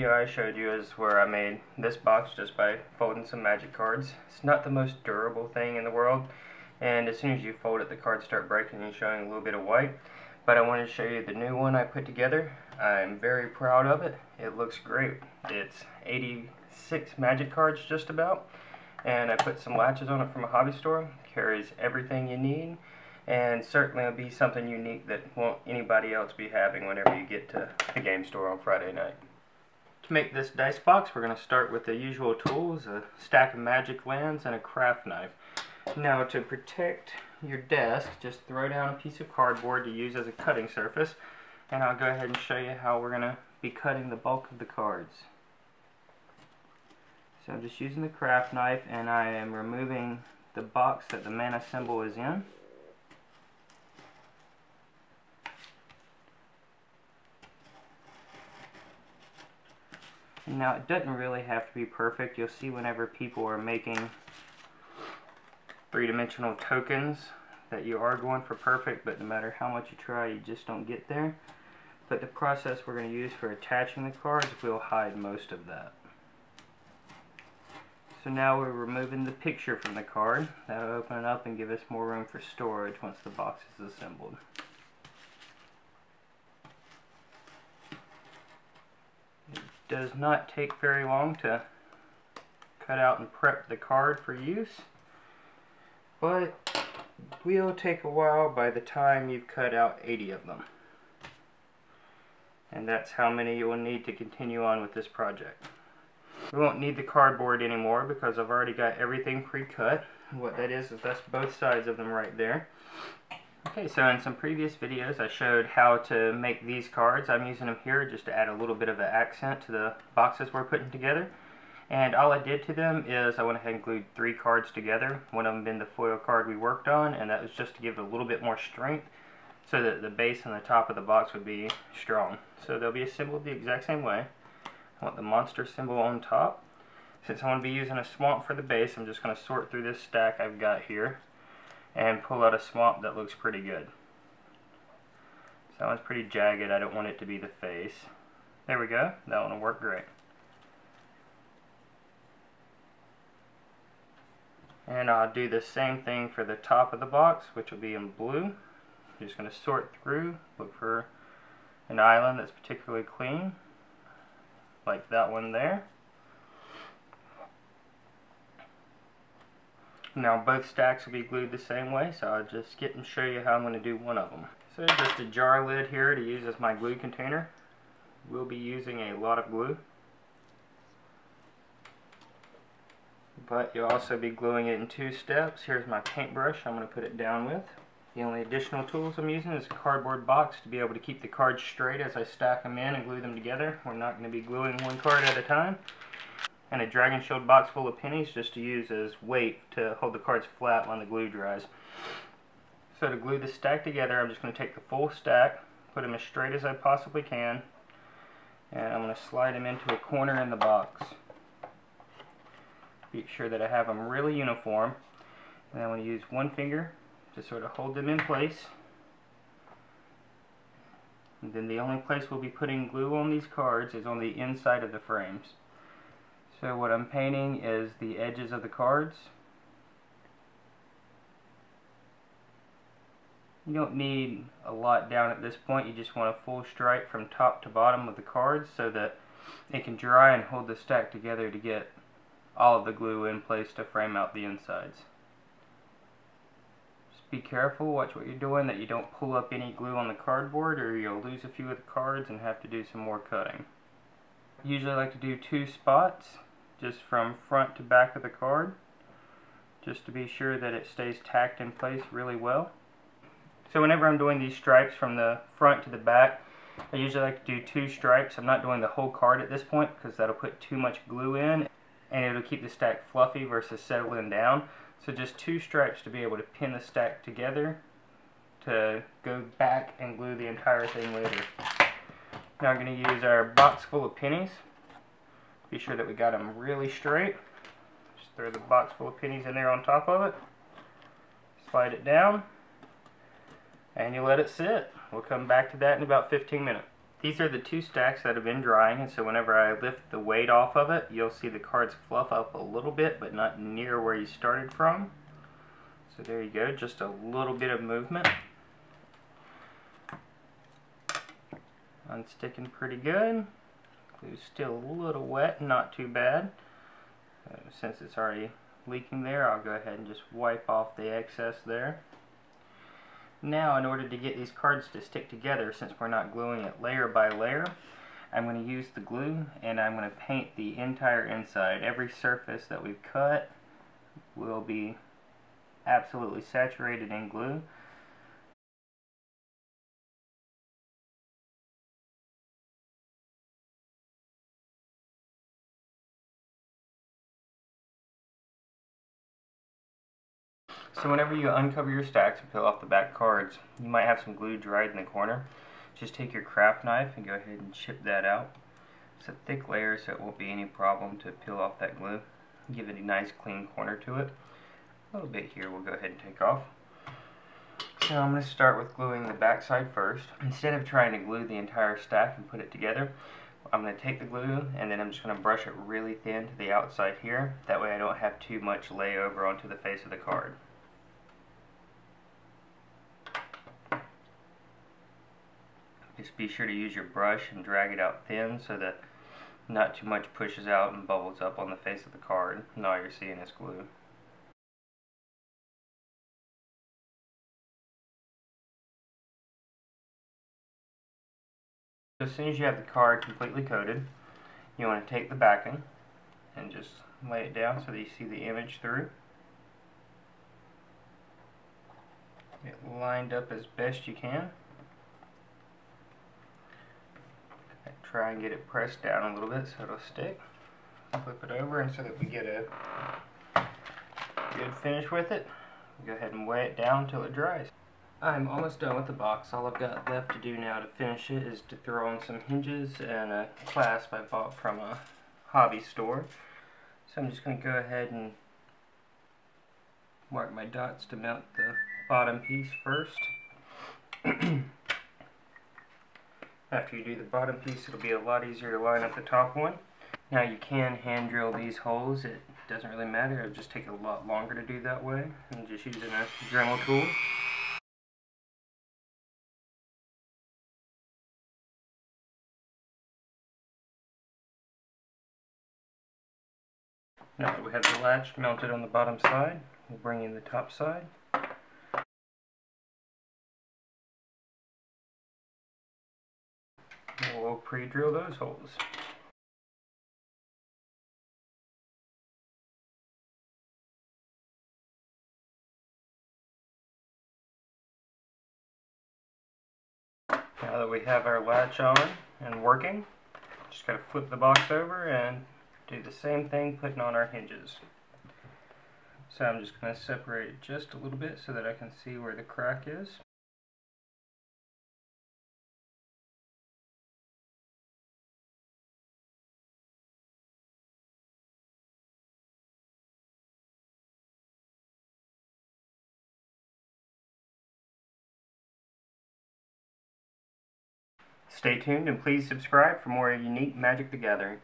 video I showed you is where I made this box just by folding some magic cards. It's not the most durable thing in the world, and as soon as you fold it, the cards start breaking and showing a little bit of white. But I wanted to show you the new one I put together. I'm very proud of it. It looks great. It's 86 magic cards just about, and I put some latches on it from a hobby store. Carries everything you need, and certainly will be something unique that won't anybody else be having whenever you get to the game store on Friday night. To make this dice box, we're going to start with the usual tools: a stack of magic lands and a craft knife. Now, to protect your desk, just throw down a piece of cardboard to use as a cutting surface, and I'll go ahead and show you how we're going to be cutting the bulk of the cards. So I'm just using the craft knife, and I am removing the box that the mana symbol is in. Now, it doesn't really have to be perfect. You'll see whenever people are making three-dimensional tokens that you are going for perfect, but no matter how much you try, you just don't get there. But the process we're going to use for attaching the cards will hide most of that. So now we're removing the picture from the card. That'll open it up and give us more room for storage once the box is assembled. Does not take very long to cut out and prep the card for use, but will take a while by the time you've cut out 80 of them. And that's how many you will need to continue on with this project. We won't need the cardboard anymore because I've already got everything pre-cut. What that is that's both sides of them right there. Okay, so in some previous videos I showed how to make these cards. I'm using them here just to add a little bit of an accent to the boxes we're putting together. And all I did to them is I went ahead and glued 3 cards together, one of them being the foil card we worked on, and that was just to give it a little bit more strength so that the base and the top of the box would be strong. So they'll be assembled the exact same way. I want the monster symbol on top. Since I want to be using a swamp for the base, I'm just going to sort through this stack I've got here and pull out a swamp that looks pretty good. So that one's pretty jagged. I don't want it to be the face. There we go. That one will work great. And I'll do the same thing for the top of the box, which will be in blue. I'm just going to sort through, look for an island that's particularly clean, like that one there. Now both stacks will be glued the same way, so I'll just get and show you how I'm going to do one of them. So just a jar lid here to use as my glue container. We'll be using a lot of glue, but you'll also be gluing it in 2 steps. Here's my paintbrush I'm going to put it down with. The only additional tools I'm using is a cardboard box to be able to keep the cards straight as I stack them in and glue them together. We're not going to be gluing one card at a time. And a dragon shield box full of pennies just to use as weight to hold the cards flat when the glue dries. So to glue the stack together, I'm just going to take the full stack, put them as straight as I possibly can, and I'm going to slide them into a corner in the box. Be sure that I have them really uniform, and I'm going to use one finger to sort of hold them in place. And then the only place we'll be putting glue on these cards is on the inside of the frames. So what I'm painting is the edges of the cards. You don't need a lot down at this point. You just want a full stripe from top to bottom of the cards so that it can dry and hold the stack together to get all of the glue in place to frame out the insides. Just be careful, watch what you're doing, that you don't pull up any glue on the cardboard or you'll lose a few of the cards and have to do some more cutting. Usually I like to do 2 spots, just from front to back of the card, just to be sure that it stays tacked in place really well. So whenever I'm doing these stripes from the front to the back, I usually like to do 2 stripes. I'm not doing the whole card at this point because that'll put too much glue in and it'll keep the stack fluffy versus settling down. So just 2 stripes to be able to pin the stack together to go back and glue the entire thing later. Now I'm going to use our box full of pennies. Be sure that we got them really straight. Just throw the box full of pennies in there on top of it. Slide it down. And you let it sit. We'll come back to that in about 15 minutes. These are the two stacks that have been drying, and so whenever I lift the weight off of it, you'll see the cards fluff up a little bit, but not near where you started from. So there you go, just a little bit of movement. Unsticking pretty good. Glue's still a little wet, not too bad. Since it's already leaking there, I'll go ahead and just wipe off the excess there. Now, in order to get these cards to stick together, since we're not gluing it layer by layer, I'm going to use the glue and I'm going to paint the entire inside. Every surface that we've cut will be absolutely saturated in glue. So whenever you uncover your stacks and peel off the back cards, you might have some glue dried in the corner. Just take your craft knife and go ahead and chip that out. It's a thick layer, so it won't be any problem to peel off that glue. Give it a nice clean corner to it. A little bit here we'll go ahead and take off. So I'm going to start with gluing the back side first. Instead of trying to glue the entire stack and put it together, I'm going to take the glue and then I'm just going to brush it really thin to the outside here. That way I don't have too much layover onto the face of the card. Just be sure to use your brush and drag it out thin so that not too much pushes out and bubbles up on the face of the card, and all you're seeing is glue. As soon as you have the card completely coated, you want to take the backing and just lay it down so that you see the image through. Get lined up as best you can. Try and get it pressed down a little bit so it'll stick. Flip it over and so that we get a good finish with it. Go ahead and weigh it down until it dries. I'm almost done with the box. All I've got left to do now to finish it is to throw on some hinges and a clasp I bought from a hobby store. So I'm just going to go ahead and mark my dots to mount the bottom piece first. After you do the bottom piece, it'll be a lot easier to line up the top one. Now you can hand drill these holes. It doesn't really matter. It'll just take a lot longer to do that way. I'm just using a Dremel tool. Now that we have the latch mounted on the bottom side, we'll bring in the top side. We'll pre-drill those holes. Now that we have our latch on and working, just got to flip the box over and do the same thing putting on our hinges. So I'm just going to separate it just a little bit so that I can see where the crack is. Stay tuned and please subscribe for more unique Magic the Gathering.